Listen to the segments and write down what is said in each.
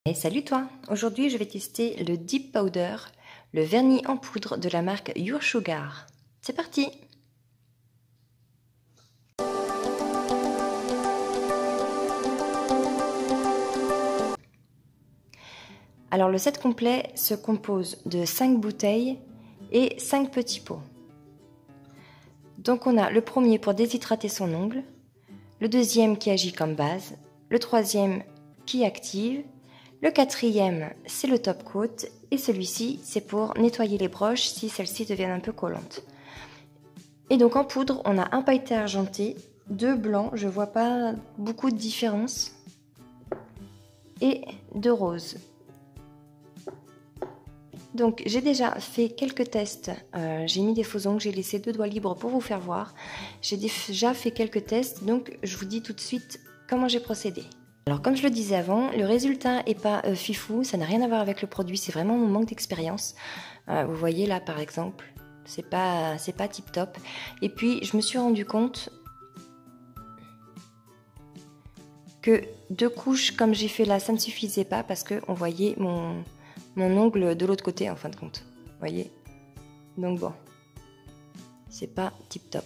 Et salut toi! Aujourd'hui je vais tester le Dip Powder, le vernis en poudre de la marque Your Sugar. C'est parti! Alors le set complet se compose de 5 bouteilles et 5 petits pots. Donc on a le premier pour déshydrater son ongle, le deuxième qui agit comme base, le troisième qui active, le quatrième c'est le top coat et celui-ci c'est pour nettoyer les broches si celles-ci deviennent un peu collantes. Et donc en poudre on a un pailleté argenté, 2 blancs, je vois pas beaucoup de différence, et 2 roses. Donc j'ai déjà fait quelques tests, j'ai mis des faux ongles, j'ai laissé 2 doigts libres pour vous faire voir. J'ai déjà fait quelques tests, donc je vous dis tout de suite comment j'ai procédé. Alors comme je le disais avant, le résultat n'est pas fifou, ça n'a rien à voir avec le produit, c'est vraiment mon manque d'expérience. Vous voyez là par exemple, c'est pas tip top. Et puis je me suis rendu compte que 2 couches comme j'ai fait là, ça ne suffisait pas parce qu'on voyait mon ongle de l'autre côté en fin de compte, vous voyez. Donc bon, c'est pas tip top.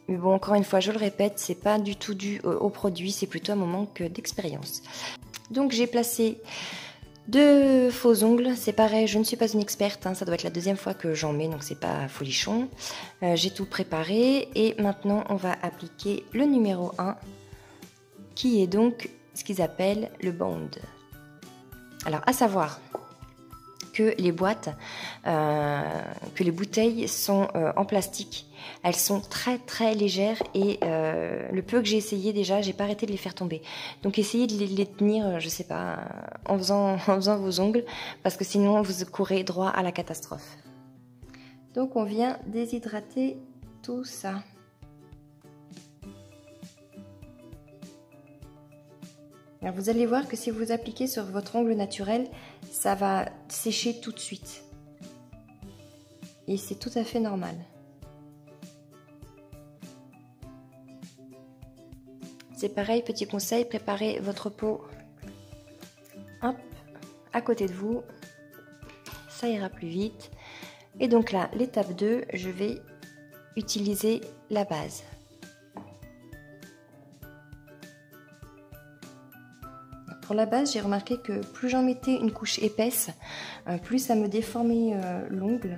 Mais bon, encore une fois, je le répète, c'est pas du tout dû au produit, c'est plutôt un manque d'expérience. Donc j'ai placé 2 faux ongles, c'est pareil, je ne suis pas une experte, hein, ça doit être la deuxième fois que j'en mets, donc c'est pas folichon. J'ai tout préparé et maintenant on va appliquer le numéro 1, qui est donc ce qu'ils appellent le bond. Alors à savoir que les boîtes, que les bouteilles sont en plastique. Elles sont très légères et le peu que j'ai essayé déjà, j'ai pas arrêté de les faire tomber. Donc essayez de les tenir, je sais pas, en faisant vos ongles, parce que sinon vous courez droit à la catastrophe. Donc on vient déshydrater tout ça. Alors vous allez voir que si vous appliquez sur votre ongle naturel, ça va sécher tout de suite. Et c'est tout à fait normal. C'est pareil, petit conseil, préparez votre pot hop, à côté de vous. Ça ira plus vite. Et donc là, l'étape 2, je vais utiliser la base. Pour la base, j'ai remarqué que plus j'en mettais une couche épaisse, plus ça me déformait l'ongle,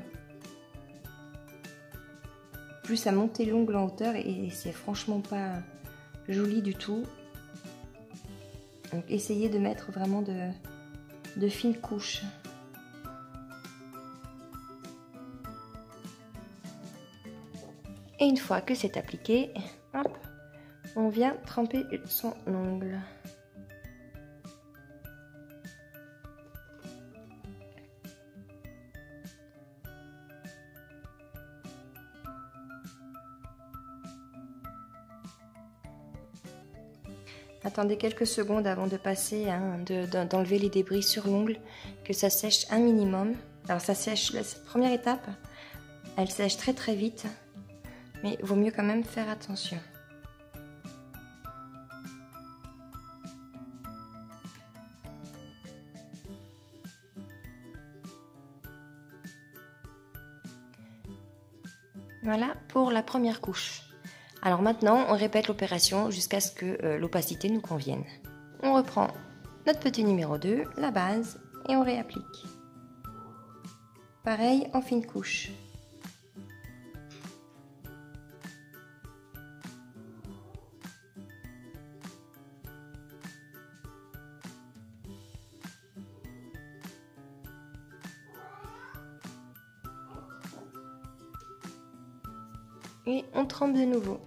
plus ça montait l'ongle en hauteur et c'est franchement pas joli du tout. Donc essayez de mettre vraiment de fines couches. Et une fois que c'est appliqué, hop, on vient tremper son ongle. Attendez quelques secondes avant de passer, hein, d'enlever les débris sur l'ongle, que ça sèche un minimum. Alors ça sèche, cette première étape, elle sèche très vite, mais il vaut mieux quand même faire attention. Voilà pour la première couche. Alors maintenant, on répète l'opération jusqu'à ce que l'opacité nous convienne. On reprend notre petit numéro 2, la base, et on réapplique. Pareil en fine couche. Et on trempe de nouveau.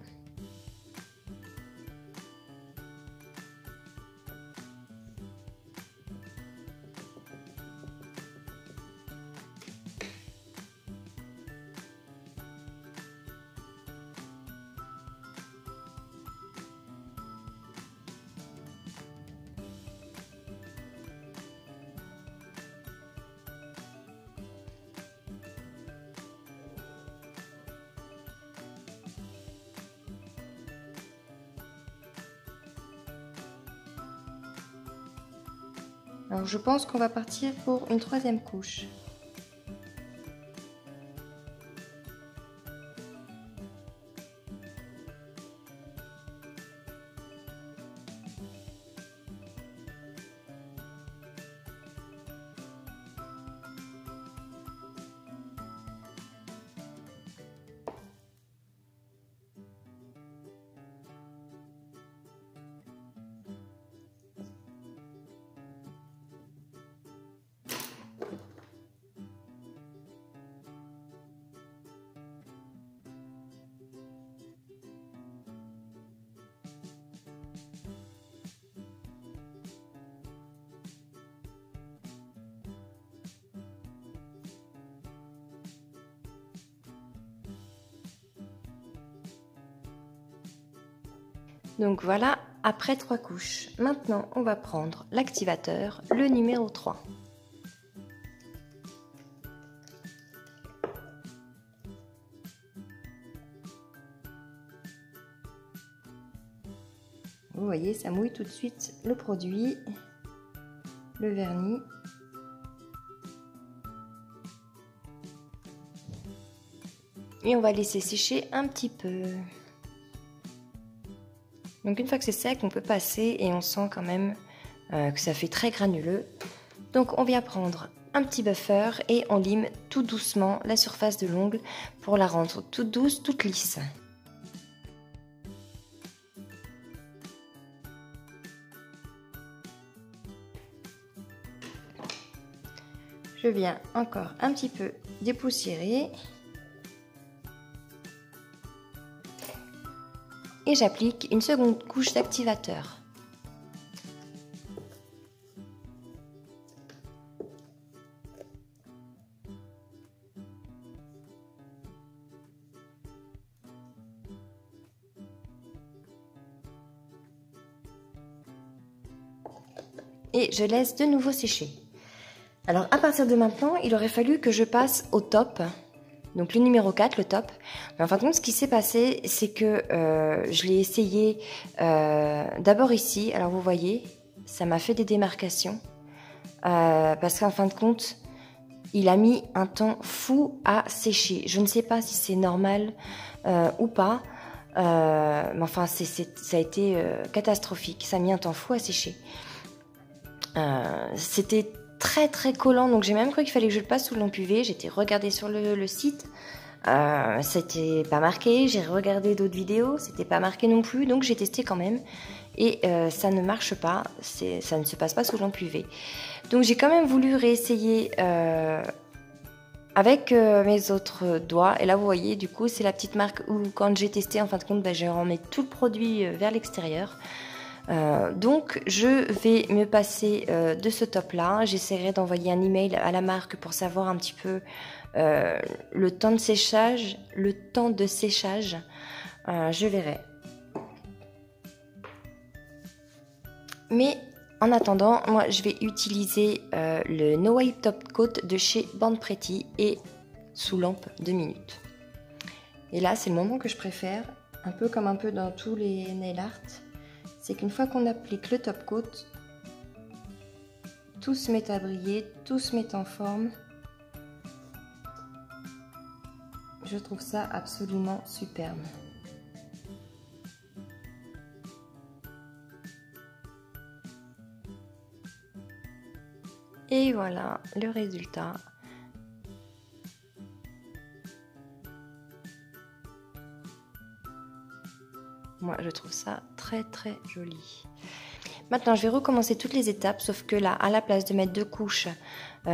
Alors je pense qu'on va partir pour une troisième couche. Donc voilà, après 3 couches. Maintenant, on va prendre l'activateur, le numéro 3. Vous voyez, ça mouille tout de suite le produit, le vernis. Et on va laisser sécher un petit peu. Donc une fois que c'est sec, on peut passer et on sent quand même que ça fait très granuleux. Donc on vient prendre un petit buffer et on lime tout doucement la surface de l'ongle pour la rendre toute douce, toute lisse. Je viens encore un petit peu dépoussiérer. Et j'applique une seconde couche d'activateur. Et je laisse de nouveau sécher. Alors à partir de maintenant, il aurait fallu que je passe au top. Donc le numéro 4, le top. Mais en fin de compte, ce qui s'est passé, c'est que je l'ai essayé d'abord ici. Alors vous voyez, ça m'a fait des démarcations. Parce qu'en fin de compte, il a mis un temps fou à sécher. Je ne sais pas si c'est normal ou pas. Mais enfin, ça a été catastrophique. Ça a mis un temps fou à sécher. C'était très très collant, donc j'ai même cru qu'il fallait que je le passe sous lampe UV. J'ai été regarder sur le site, c'était pas marqué. J'ai regardé d'autres vidéos, c'était pas marqué non plus, donc j'ai testé quand même et ça ne marche pas, ça ne se passe pas sous lampe UV. Donc j'ai quand même voulu réessayer avec mes autres doigts, et là vous voyez, du coup c'est la petite marque où quand j'ai testé, en fin de compte, je remets tout le produit vers l'extérieur. Donc je vais me passer de ce top là. J'essaierai d'envoyer un email à la marque pour savoir un petit peu le temps de séchage. Je verrai. Mais en attendant, moi je vais utiliser le No Wipe Top Coat de chez Born Pretty et sous lampe 2 minutes. Et là c'est le moment que je préfère, un peu comme un peu dans tous les nail art. C'est qu'une fois qu'on applique le top coat, tout se met à briller, tout se met en forme. Je trouve ça absolument superbe. Et voilà le résultat. Moi, je trouve ça très très joli. Maintenant, je vais recommencer toutes les étapes, sauf que là, à la place de mettre 2 couches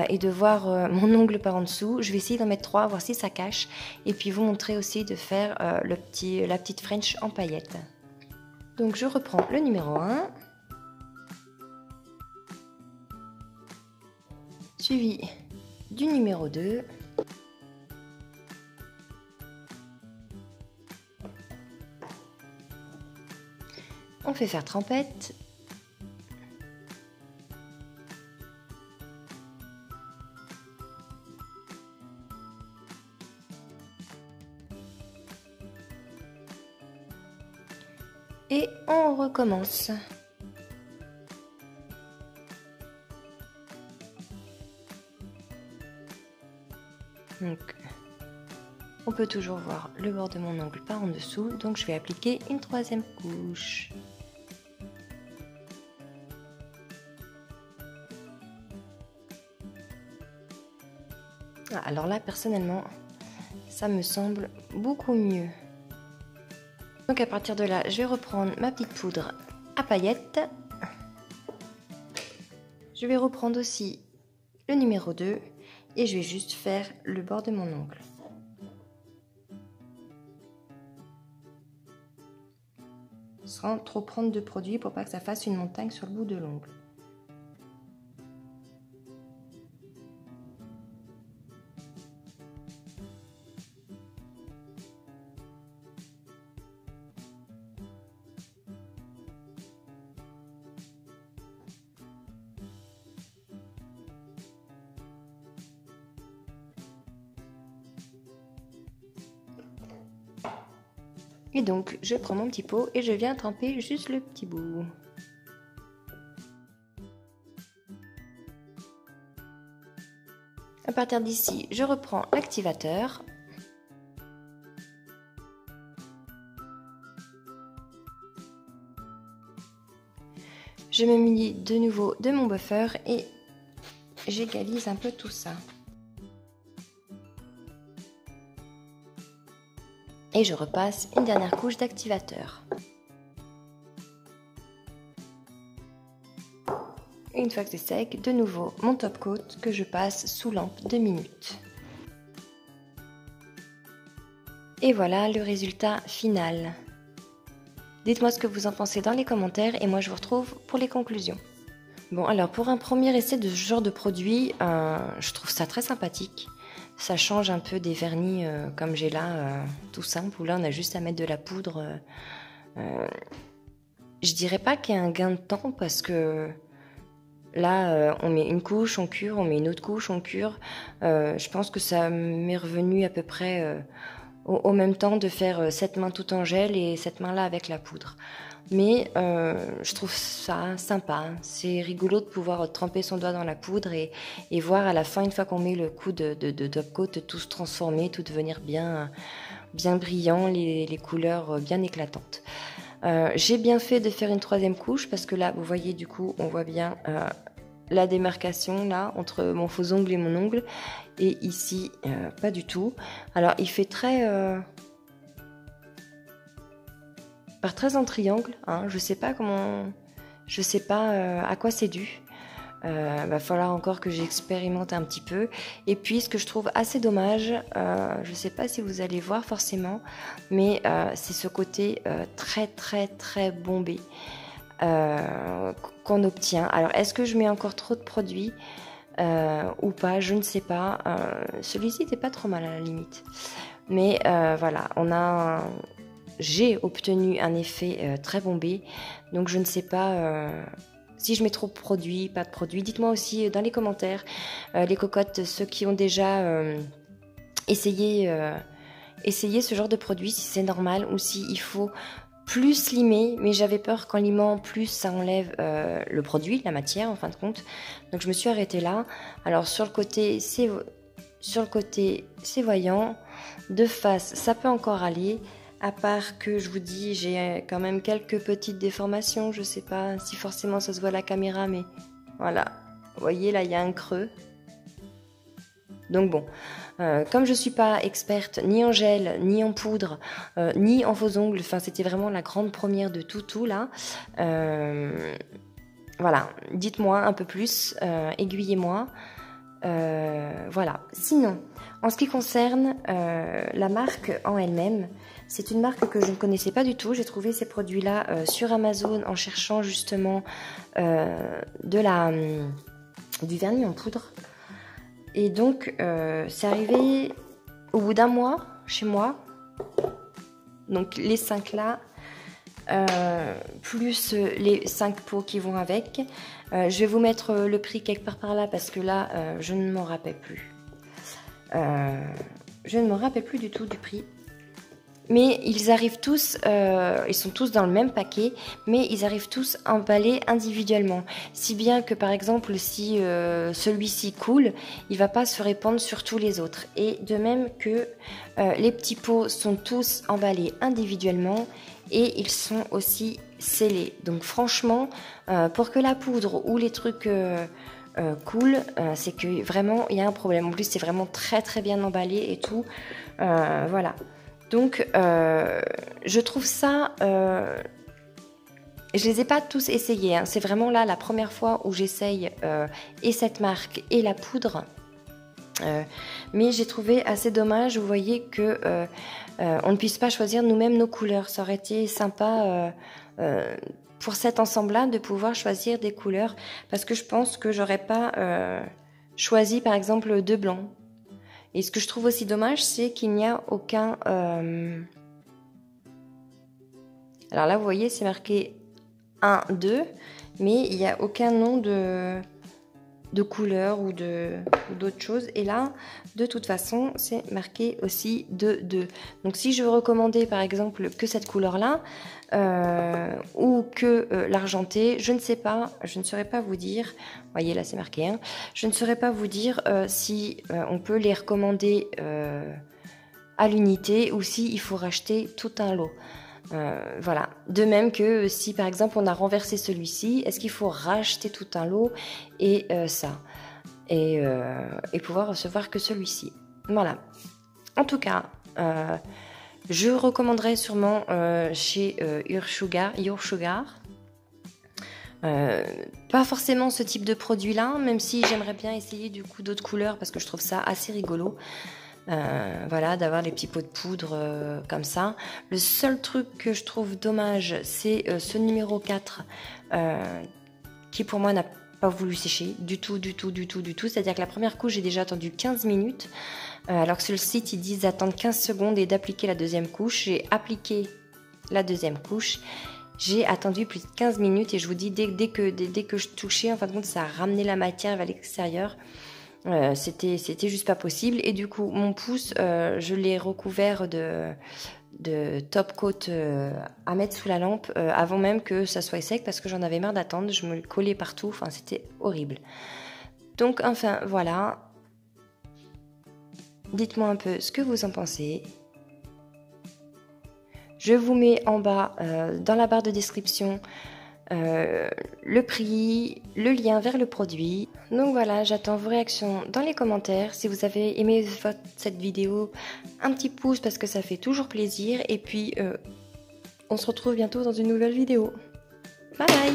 et de voir mon ongle par en dessous, je vais essayer d'en mettre 3, voir si ça cache. Et puis vous montrer aussi de faire la petite French en paillettes. Donc je reprends le numéro 1. Suivi du numéro 2. On fait faire trempette. Et on recommence. Donc, on peut toujours voir le bord de mon ongle par en dessous, donc je vais appliquer une troisième couche. Alors là, personnellement, ça me semble beaucoup mieux. Donc à partir de là, je vais reprendre ma petite poudre à paillettes. Je vais reprendre aussi le numéro 2 et je vais juste faire le bord de mon ongle. Sans trop prendre de produit pour pas que ça fasse une montagne sur le bout de l'ongle. Et donc, je prends mon petit pot et je viens tremper juste le petit bout. À partir d'ici, je reprends l'activateur. Je me munis de nouveau de mon buffer et j'égalise un peu tout ça. Et je repasse une dernière couche d'activateur. Une fois que c'est sec, de nouveau mon top coat que je passe sous lampe 2 minutes. Et voilà le résultat final. Dites-moi ce que vous en pensez dans les commentaires et moi je vous retrouve pour les conclusions. Bon, alors pour un premier essai de ce genre de produit, je trouve ça très sympathique. Ça change un peu des vernis comme j'ai là, tout simple, où là on a juste à mettre de la poudre. Je dirais pas qu'il y a un gain de temps parce que là on met une couche, on cure, on met une autre couche, on cure. Je pense que ça m'est revenu à peu près au même temps de faire cette main tout en gel et cette main là avec la poudre. Mais je trouve ça sympa, c'est rigolo de pouvoir tremper son doigt dans la poudre et voir à la fin, une fois qu'on met le coup de top coat, tout se transformer, tout devenir bien brillant, les couleurs bien éclatantes. J'ai bien fait de faire une troisième couche parce que là, vous voyez, du coup, on voit bien la démarcation là entre mon faux ongle et mon ongle, et ici, pas du tout. Alors, il fait très en triangle, hein. Je sais pas à quoi c'est dû. Va falloir encore que j'expérimente un petit peu. Et puis ce que je trouve assez dommage, je sais pas si vous allez voir forcément, mais c'est ce côté très bombé qu'on obtient. Alors est-ce que je mets encore trop de produits ou pas, je ne sais pas. Celui-ci n'était pas trop mal à la limite, mais voilà, j'ai obtenu un effet très bombé, donc je ne sais pas si je mets trop de produits, pas de produits. Dites-moi aussi dans les commentaires, les cocottes, ceux qui ont déjà essayé ce genre de produit, si c'est normal ou s'il faut plus limer, mais j'avais peur qu'en limant plus, ça enlève le produit, la matière en fin de compte. Donc je me suis arrêtée là. Alors sur le côté, c'est voyant. De face, ça peut encore aller. À part que je vous dis, j'ai quand même quelques petites déformations. Je sais pas si forcément ça se voit à la caméra, mais voilà. Vous voyez, là, il y a un creux. Donc bon, comme je suis pas experte ni en gel, ni en poudre, ni en faux ongles, enfin c'était vraiment la grande première de tout là. Voilà, dites-moi un peu plus, aiguillez-moi. Voilà. Sinon, en ce qui concerne la marque en elle-même, c'est une marque que je ne connaissais pas du tout. J'ai trouvé ces produits-là sur Amazon en cherchant justement du vernis en poudre. Et donc, c'est arrivé au bout d'un mois chez moi. Donc, les 5 là, plus les 5 pots qui vont avec. Je vais vous mettre le prix quelque part par là parce que là, je ne m'en rappelle plus. Je ne me rappelle plus du tout du prix. mais ils arrivent tous, ils sont tous dans le même paquet, mais ils arrivent tous emballés individuellement. Si bien que par exemple, si celui-ci coule, il va pas se répandre sur tous les autres. Et de même que les petits pots sont tous emballés individuellement et ils sont aussi scellés. Donc franchement, pour que la poudre ou les trucs coulent, c'est que vraiment il y a un problème. En plus, c'est vraiment très très bien emballé et tout. Voilà. Donc, je trouve ça... je les ai pas tous essayés, hein. C'est vraiment là la première fois où j'essaye et cette marque et la poudre. Mais j'ai trouvé assez dommage, vous voyez, que on ne puisse pas choisir nous-mêmes nos couleurs. Ça aurait été sympa pour cet ensemble-là de pouvoir choisir des couleurs. Parce que je pense que j'aurais pas choisi, par exemple, deux blancs. Et ce que je trouve aussi dommage, c'est qu'il n'y a aucun... Alors là, vous voyez, c'est marqué 1, 2, mais il n'y a aucun nom de couleur ou d'autre chose. Et là, de toute façon, c'est marqué aussi 2, 2. Donc si je veux recommander, par exemple, que cette couleur-là, ou que l'argenté, je ne sais pas, je ne saurais pas vous dire, vous voyez là c'est marqué, hein, je ne saurais pas vous dire si on peut les recommander à l'unité ou si il faut racheter tout un lot. Voilà. De même que si par exemple on a renversé celui-ci, est-ce qu'il faut racheter tout un lot et ça et pouvoir recevoir que celui-ci. Voilà. En tout cas, je recommanderais sûrement chez Your Sugar. Pas forcément ce type de produit-là, même si j'aimerais bien essayer du coup d'autres couleurs parce que je trouve ça assez rigolo. Voilà, d'avoir les petits pots de poudre comme ça. Le seul truc que je trouve dommage, c'est ce numéro 4 qui pour moi n'a pas voulu sécher du tout. C'est-à-dire que la première couche, j'ai déjà attendu 15 minutes, alors que sur le site, ils disent d'attendre 15 secondes et d'appliquer la deuxième couche. J'ai appliqué la deuxième couche. J'ai attendu plus de 15 minutes et je vous dis, dès que je touchais, en fin de compte, ça a ramené la matière vers l'extérieur. C'était juste pas possible. Et du coup, mon pouce, je l'ai recouvert de top coat à mettre sous la lampe avant même que ça soit sec parce que j'en avais marre d'attendre. Je me le collais partout. Enfin, c'était horrible. Donc, enfin, voilà. Dites-moi un peu ce que vous en pensez. Je vous mets en bas, dans la barre de description, le prix, le lien vers le produit. Donc voilà, j'attends vos réactions dans les commentaires. Si vous avez aimé cette vidéo, un petit pouce parce que ça fait toujours plaisir. Et puis, on se retrouve bientôt dans une nouvelle vidéo. Bye bye!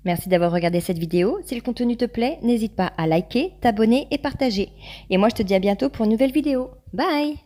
Merci d'avoir regardé cette vidéo. Si le contenu te plaît, n'hésite pas à liker, t'abonner et partager. Et moi, je te dis à bientôt pour une nouvelle vidéo. Bye!